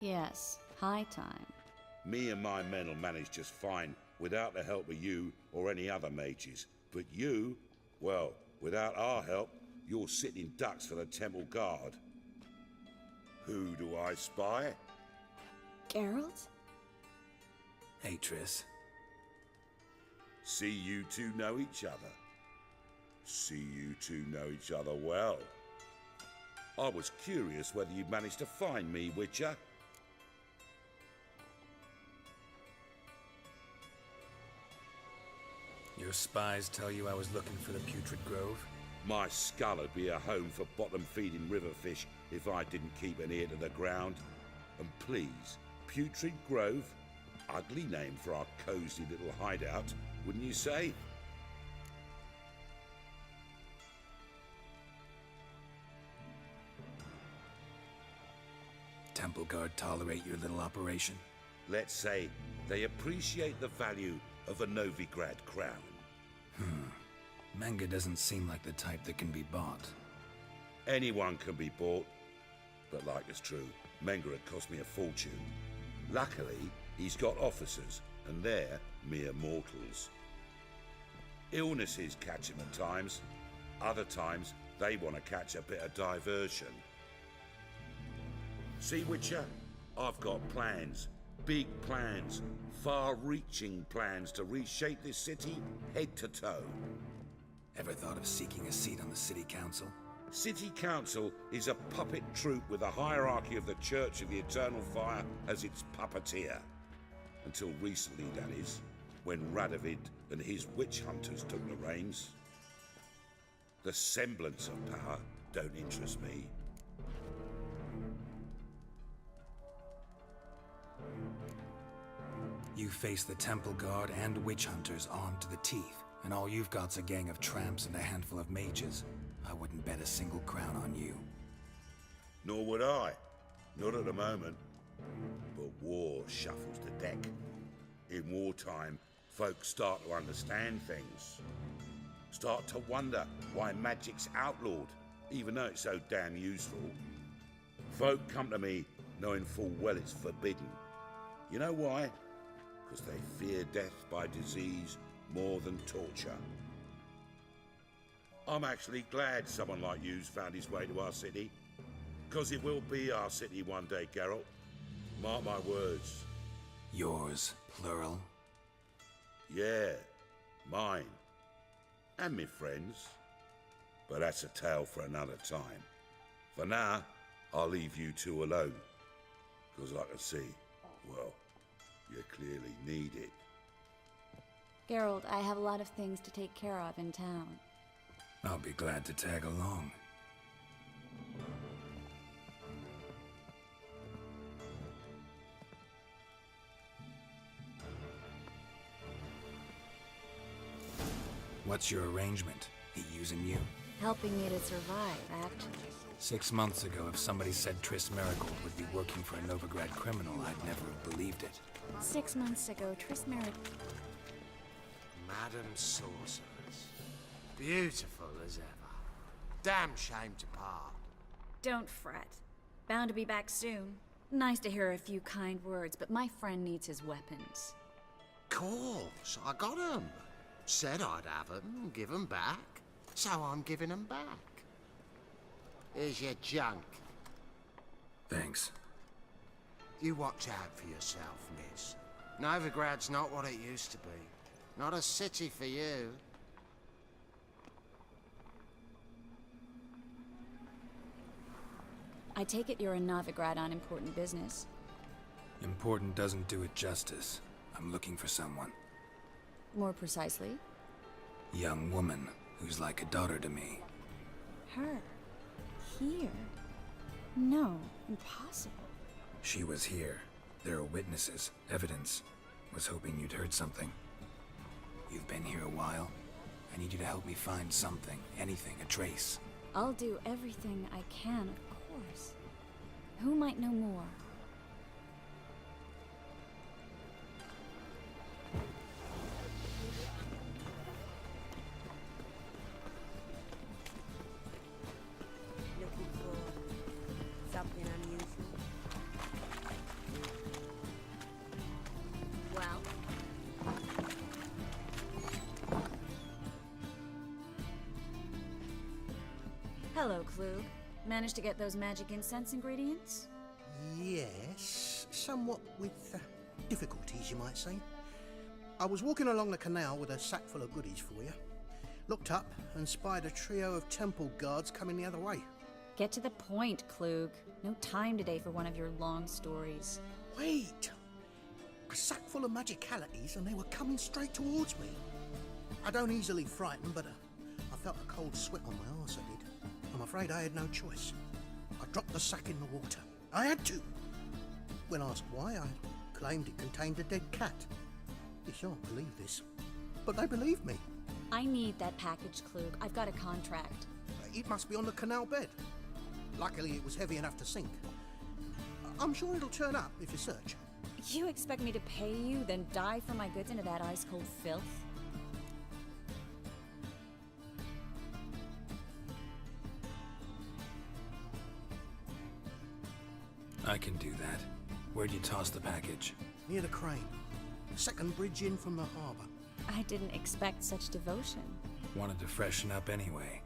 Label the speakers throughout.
Speaker 1: Yes, high time.
Speaker 2: Me and my men will manage just fine without the help of you or any other mages. But you, well, without our help, you're sitting ducks for the temple guard. Who do I spy?
Speaker 1: Geralt?
Speaker 3: Hey, Triss.
Speaker 2: See you two know each other. See you two know each other well. I was curious whether you'd managed to find me, Witcher.
Speaker 3: Your spies tell you I was looking for the Putrid Grove?
Speaker 2: My skull would be a home for bottom-feeding river fish if I didn't keep an ear to the ground. And please, Putrid Grove? Ugly name for our cozy little hideout, wouldn't you say?
Speaker 3: Temple Guard tolerate your little operation?
Speaker 2: Let's say they appreciate the value of a Novigrad crown.
Speaker 3: Menge doesn't seem like the type that can be bought.
Speaker 2: Anyone can be bought, but like it's true, Menge had cost me a fortune. Luckily, he's got officers, and they're mere mortals. Illnesses catch him at times. Other times, they want to catch a bit of diversion. See, Witcher, I've got plans. Big plans. Far-reaching plans to reshape this city head to toe.
Speaker 3: Ever thought of seeking a seat on the city council?
Speaker 2: City Council is a puppet troupe with a hierarchy of the Church of the Eternal Fire as its puppeteer. Until recently, that is, when Radovid and his witch hunters took the reins. The semblance of power don't interest me.
Speaker 3: You face the Temple Guard and witch hunters armed to the teeth, and all you've got's a gang of tramps and a handful of mages. I wouldn't bet a single crown on you.
Speaker 2: Nor would I. Not at the moment. But war shuffles the deck. In wartime, folks start to understand things. Start to wonder why magic's outlawed, even though it's so damn useful. Folk come to me knowing full well it's forbidden. You know why? Because they fear death by disease more than torture. I'm actually glad someone like you's found his way to our city. Because it will be our city one day, Geralt. Mark my words.
Speaker 3: Yours, plural?
Speaker 2: Yeah, mine. And me friends. But that's a tale for another time. For now, I'll leave you two alone. Because I can see, well, you clearly need it.
Speaker 1: Geralt, I have a lot of things to take care of in town.
Speaker 3: I'll be glad to tag along. What's your arrangement? He using you?
Speaker 1: Helping me to survive, actually.
Speaker 3: 6 months ago, if somebody said Triss Merigold would be working for a Novigrad criminal, I'd never have believed it.
Speaker 1: 6 months ago, Triss Merigold...
Speaker 4: Madam Sorceress. Beautiful as ever. Damn shame to part.
Speaker 1: Don't fret. Bound to be back soon. Nice to hear a few kind words, but my friend needs his weapons.
Speaker 4: Course, I got 'em. Said I'd have 'em and give 'em back. So I'm giving 'em back. Here's your junk.
Speaker 3: Thanks.
Speaker 4: You watch out for yourself, miss. Novigrad's not what it used to be. Not a city for you.
Speaker 1: I take it you're in Novigrad on important business.
Speaker 3: Important doesn't do it justice. I'm looking for someone.
Speaker 1: More precisely?
Speaker 3: Young woman who's like a daughter to me.
Speaker 1: Her? Here? No, impossible.
Speaker 3: She was here. There are witnesses, evidence. Was hoping you'd heard something. You've been here a while. I need you to help me find something, anything, a trace.
Speaker 1: I'll do everything I can, of course. Who might know more?
Speaker 5: Looking for something unusual?
Speaker 1: Hello, Klug. Managed to get those magic incense ingredients?
Speaker 5: Yes, somewhat with difficulties, you might say. I was walking along the canal with a sack full of goodies for you. Looked up and spied a trio of temple guards coming the other way.
Speaker 1: Get to the point, Klug. No time today for one of your long stories.
Speaker 5: Wait! A sack full of magicalities and they were coming straight towards me. I don't easily frighten, but I felt a cold sweat on my arse, I did. I'm afraid I had no choice. I dropped the sack in the water. I had to. When asked why, I claimed it contained a dead cat. You shan't believe this, but they believed me.
Speaker 1: I need that package, Klug. I've got a contract.
Speaker 5: It must be on the canal bed. Luckily, it was heavy enough to sink. I'm sure it'll turn up if you search.
Speaker 1: You expect me to pay you, then dive for my goods into that ice-cold filth?
Speaker 3: I can do that. Where'd you toss the package?
Speaker 5: Near the crane. Second bridge in from the harbour.
Speaker 1: I didn't expect such devotion.
Speaker 3: Wanted to freshen up anyway.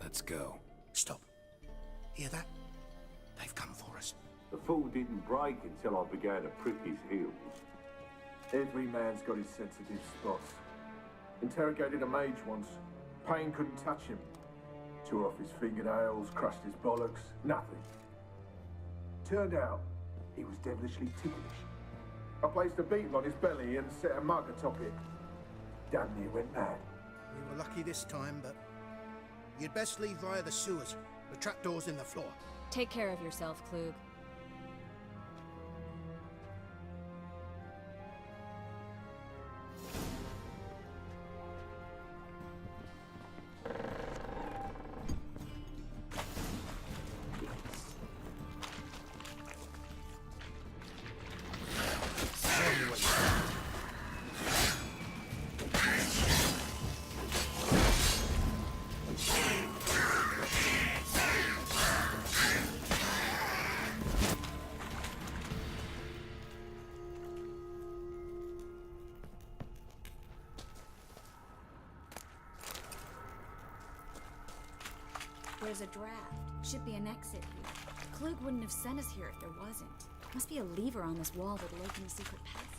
Speaker 3: Let's go.
Speaker 5: Stop. Hear that? They've come for us.
Speaker 6: The fall didn't break until I began to prick his heels.
Speaker 7: Every man's got his sensitive spots. Interrogated a mage once. Pain couldn't touch him. Tore off his fingernails, crushed his bollocks, nothing. Turned out, he was devilishly ticklish. I placed a beam on his belly and set a mug atop it. Damn near went mad.
Speaker 5: We were lucky this time, but you'd best leave via the sewers. The trapdoor's in the floor.
Speaker 1: Take care of yourself, Klug. There's a draft. Should be an exit here. Klug wouldn't have sent us here if there wasn't. Must be a lever on this wall that'll open the secret passage.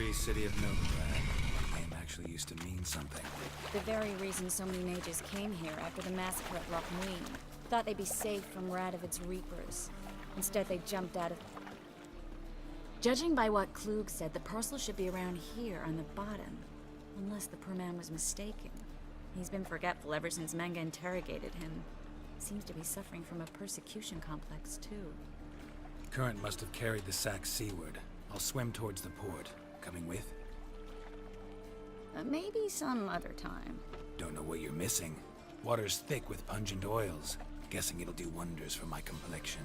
Speaker 3: free city of Novigrad. The name actually used to mean something.
Speaker 1: The very reason so many mages came here after the massacre at Loch Ween. Thought they'd be safe from Radovid's reapers. Instead, they jumped out of... Judging by what Klug said, the parcel should be around here on the bottom. Unless the poor man was mistaken. He's been forgetful ever since Manga interrogated him. Seems to be suffering from a persecution complex, too.
Speaker 3: Current must have carried the sack seaward. I'll swim towards the port. Coming with?
Speaker 1: Maybe some other time.
Speaker 3: Don't know what you're missing. Water's thick with pungent oils. Guessing it'll do wonders for my complexion.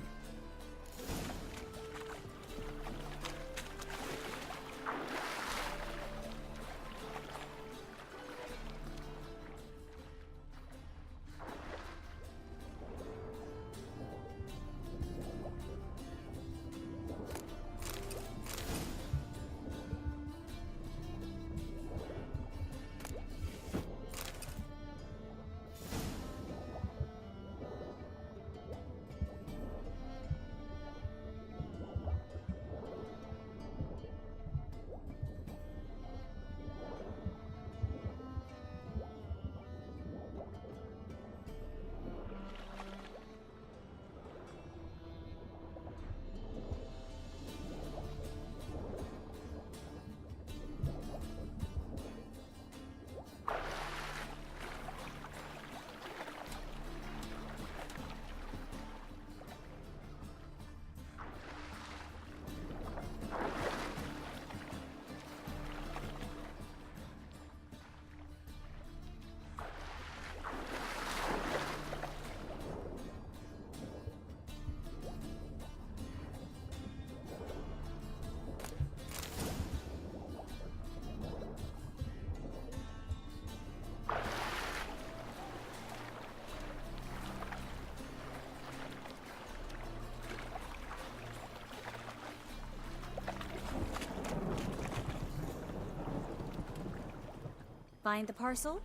Speaker 1: Find the parcel?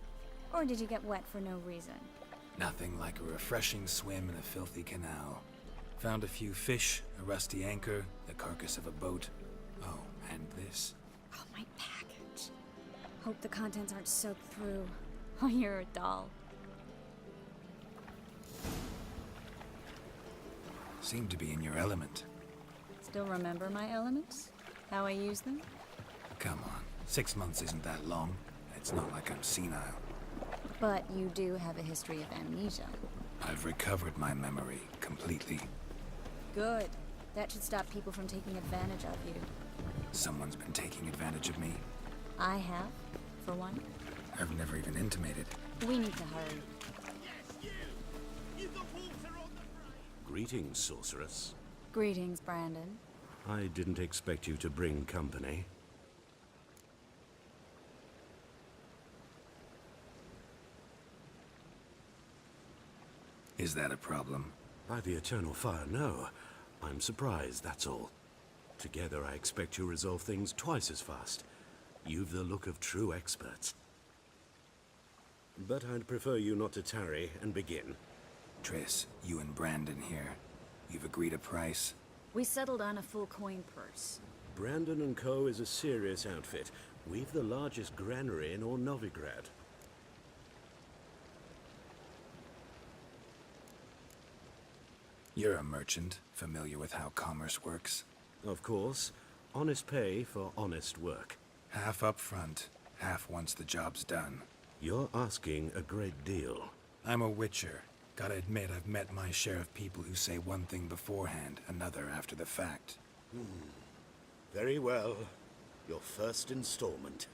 Speaker 1: Or did you get wet for no reason?
Speaker 3: Nothing like a refreshing swim in a filthy canal. Found a few fish, a rusty anchor, the carcass of a boat. Oh, and this.
Speaker 1: Oh, my package. Hope the contents aren't soaked through. Oh, you're a doll.
Speaker 3: Seem to be in your element.
Speaker 1: Still remember my elements? How I use them?
Speaker 3: Come on, 6 months isn't that long. It's not like I'm senile.
Speaker 1: But you do have a history of amnesia.
Speaker 3: I've recovered my memory completely.
Speaker 1: Good. That should stop people from taking advantage of you.
Speaker 3: Someone's been taking advantage of me.
Speaker 1: I have, for one.
Speaker 3: I've never even intimated.
Speaker 1: We need to hurry.
Speaker 8: Greetings, sorceress.
Speaker 1: Greetings, Brandon.
Speaker 8: I didn't expect you to bring company.
Speaker 3: Is that a problem?
Speaker 8: By the eternal fire, no. I'm surprised, that's all. Together, I expect you resolve things twice as fast. You've the look of true experts. But I'd prefer you not to tarry and begin.
Speaker 3: Triss, you and Brandon here. You've agreed a price?
Speaker 1: We settled on a full coin purse.
Speaker 8: Brandon & Co. is a serious outfit. We've the largest granary in all Novigrad.
Speaker 3: You're a merchant, familiar with how commerce works.
Speaker 8: Of course. Honest pay for honest work.
Speaker 3: Half up front, half once the job's done.
Speaker 8: You're asking a great deal.
Speaker 3: I'm a witcher. Gotta admit, I've met my share of people who say one thing beforehand, another after the fact.
Speaker 8: Very well. Your first installment.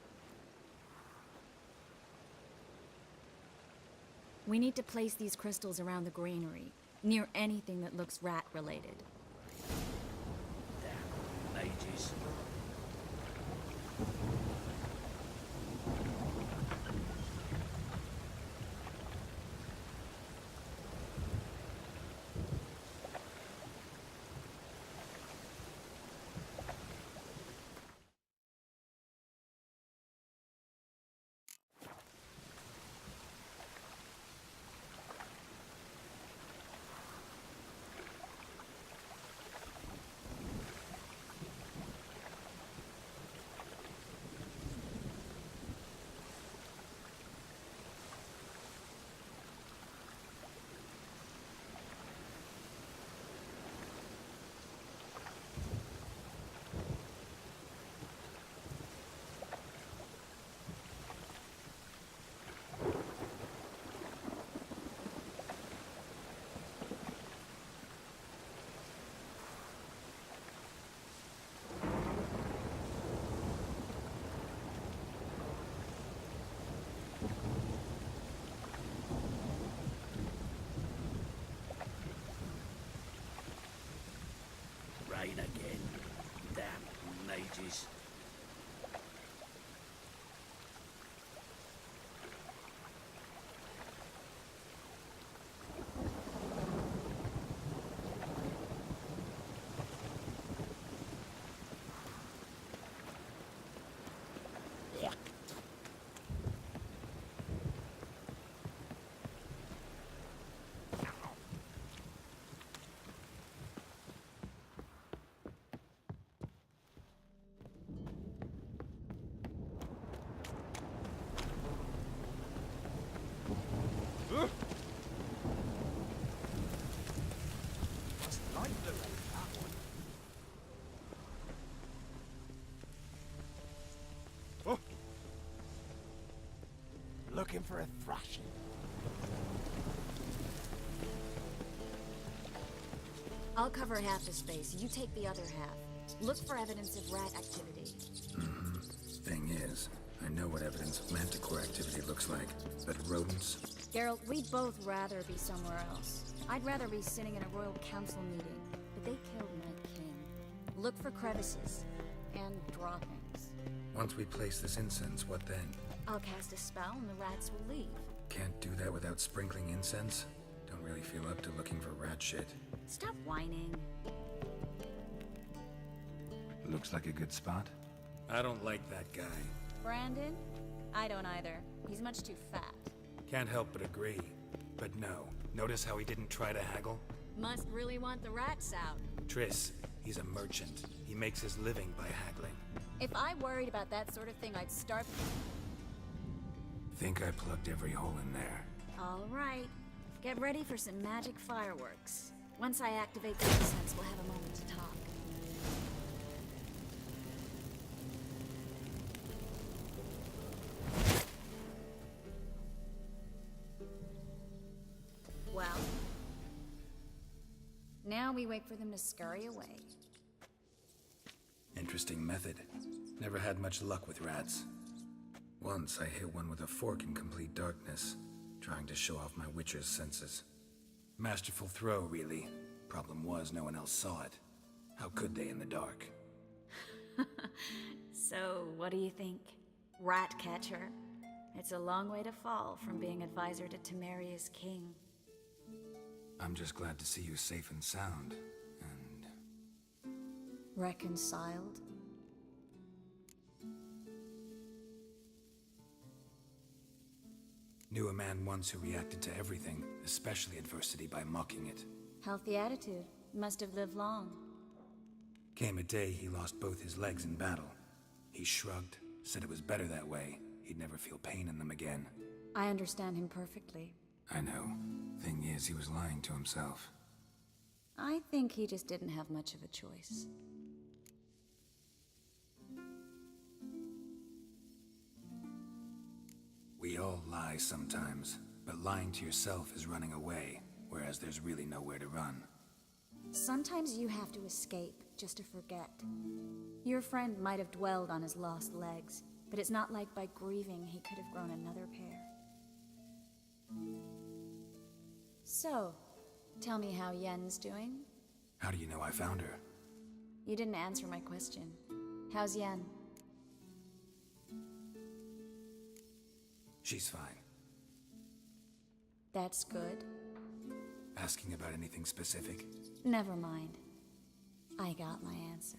Speaker 1: We need to place these crystals around the granary, near anything that looks rat-related.
Speaker 9: Damn mages. ages.
Speaker 10: Looking for a thrashing.
Speaker 1: I'll cover half the space. You take the other half. Look for evidence of rat activity.
Speaker 3: Thing is, I know what evidence of manticore activity looks like, but rodents?
Speaker 1: Geralt, we'd both rather be somewhere else. I'd rather be sitting in a royal council meeting, but they killed my king. Look for crevices and droppings.
Speaker 3: Once we place this incense, what then?
Speaker 1: I'll cast a spell and the rats will leave.
Speaker 3: Can't do that without sprinkling incense? Don't really feel up to looking for rat shit.
Speaker 1: Stop whining.
Speaker 3: Looks like a good spot.
Speaker 11: I don't like that guy.
Speaker 1: Brandon? I don't either. He's much too fat.
Speaker 11: Can't help but agree. But no, notice how he didn't try to haggle?
Speaker 1: Must really want the rats out.
Speaker 11: Triss, he's a merchant. He makes his living by haggling.
Speaker 1: If I worried about that sort of thing, I'd start...
Speaker 3: Think I plugged every hole in there.
Speaker 1: All right. Get ready for some magic fireworks. Once I activate the incense, we'll have a moment to talk. Well, now we wait for them to scurry away.
Speaker 3: Interesting method. Never had much luck with rats. Once I hit one with a fork in complete darkness, trying to show off my witcher's senses. Masterful throw, really. Problem was, no one else saw it. How could they in the dark?
Speaker 1: So, what do you think? Rat catcher? It's a long way to fall from being advisor to Temeria's king.
Speaker 3: I'm just glad to see you safe and sound, and...
Speaker 1: Reconciled?
Speaker 3: Knew a man once who reacted to everything, especially adversity, by mocking it.
Speaker 1: Healthy attitude. Must have lived long.
Speaker 3: Came a day he lost both his legs in battle. He shrugged, said it was better that way. He'd never feel pain in them again.
Speaker 1: I understand him perfectly.
Speaker 3: I know. Thing is, he was lying to himself.
Speaker 1: I think he just didn't have much of a choice.
Speaker 3: We all lie sometimes, but lying to yourself is running away, whereas there's really nowhere to run.
Speaker 1: Sometimes you have to escape, just to forget. Your friend might have dwelled on his lost legs, but it's not like by grieving he could have grown another pair. So, tell me how Yen's doing?
Speaker 3: How do you know I found her?
Speaker 1: You didn't answer my question. How's Yen?
Speaker 3: She's fine.
Speaker 1: That's good.
Speaker 3: Asking about anything specific?
Speaker 1: Never mind. I got my answer.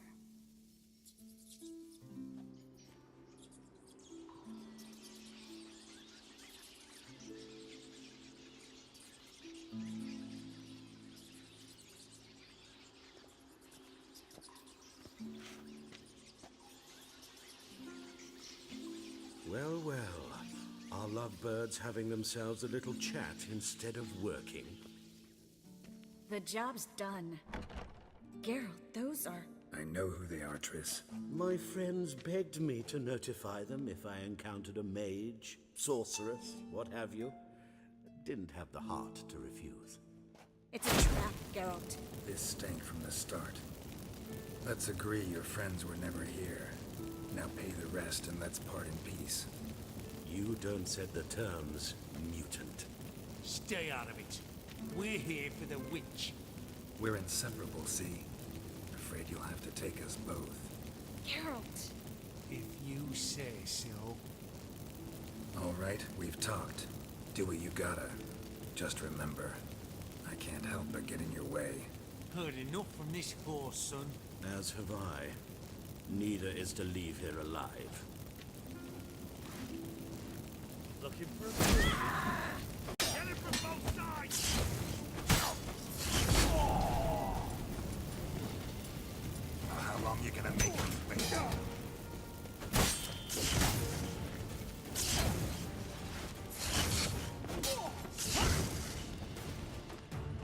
Speaker 8: Well, well. Are lovebirds having themselves a little chat instead of working?
Speaker 1: The job's done. Geralt, those are...
Speaker 3: I know who they are, Triss.
Speaker 8: My friends begged me to notify them if I encountered a mage, sorceress, what have you. Didn't have the heart to refuse.
Speaker 1: It's a trap, Geralt.
Speaker 3: This stank from the start. Let's agree your friends were never here. Now pay the rest and let's part in peace.
Speaker 8: You don't set the terms, mutant.
Speaker 9: Stay out of it. We're here for the witch.
Speaker 3: We're inseparable, see? Afraid you'll have to take us both.
Speaker 1: Geralt.
Speaker 9: If you say so.
Speaker 3: All right, we've talked. Do what you gotta. Just remember, I can't help but get in your way.
Speaker 9: Heard enough from this horse, son.
Speaker 8: As have I. Neither is to leave here alive.
Speaker 9: Looking for a Get it from both sides!
Speaker 3: How long you gonna make me wait?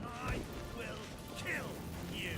Speaker 9: I will kill you!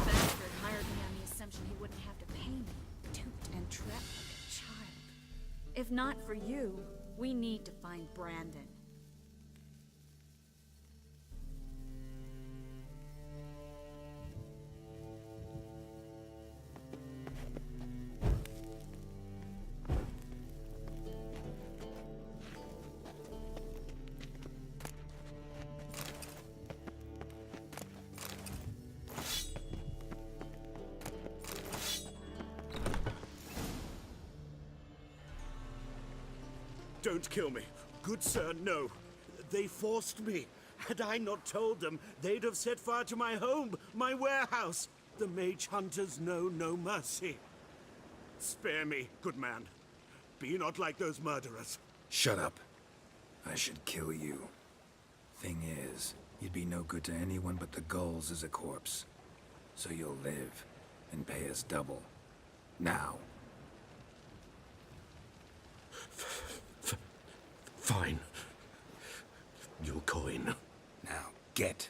Speaker 1: Bastard hired me on the assumption he wouldn't have to pay me. Duped and trapped like a child. If not for you, we need to find Brandon.
Speaker 8: Don't kill me. Good sir, no. They forced me. Had I not told them, they'd have set fire to my home, my warehouse. The mage hunters know no mercy. Spare me, good man. Be not like those murderers.
Speaker 3: Shut up. I should kill you. Thing is, you'd be no good to anyone but the gulls as a corpse. So you'll live and pay us double. Now.
Speaker 8: Fine. Your coin.
Speaker 3: Now, get.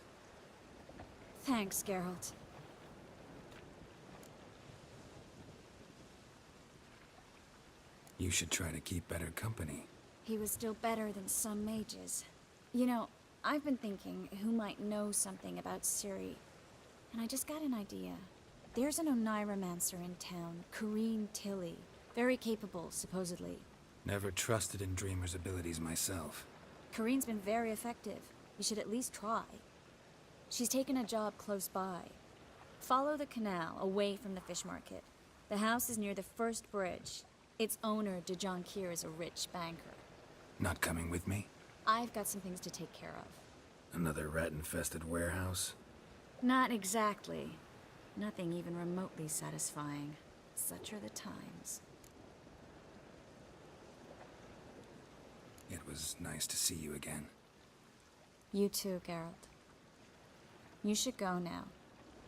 Speaker 1: Thanks, Geralt.
Speaker 3: You should try to keep better company.
Speaker 1: He was still better than some mages. You know, I've been thinking who might know something about Ciri. And I just got an idea. There's an Oneiromancer in town, Corrine Tilly. Very capable, supposedly.
Speaker 3: Never trusted in Dreamer's abilities myself.
Speaker 1: Corrine's been very effective. You should at least try. She's taken a job close by. Follow the canal, away from the fish market. The house is near the first bridge. Its owner, Dejon Kier, is a rich banker.
Speaker 3: Not coming with me?
Speaker 1: I've got some things to take care of.
Speaker 3: Another rat-infested warehouse?
Speaker 1: Not exactly. Nothing even remotely satisfying. Such are the times.
Speaker 3: It was nice to see you again.
Speaker 1: You too, Geralt. You should go now,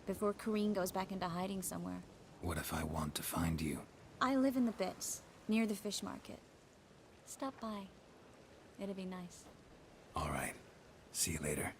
Speaker 1: before Corrine goes back into hiding somewhere.
Speaker 3: What if I want to find you?
Speaker 1: I live in the Bits, near the fish market. Stop by. It'd be nice.
Speaker 3: All right. See you later.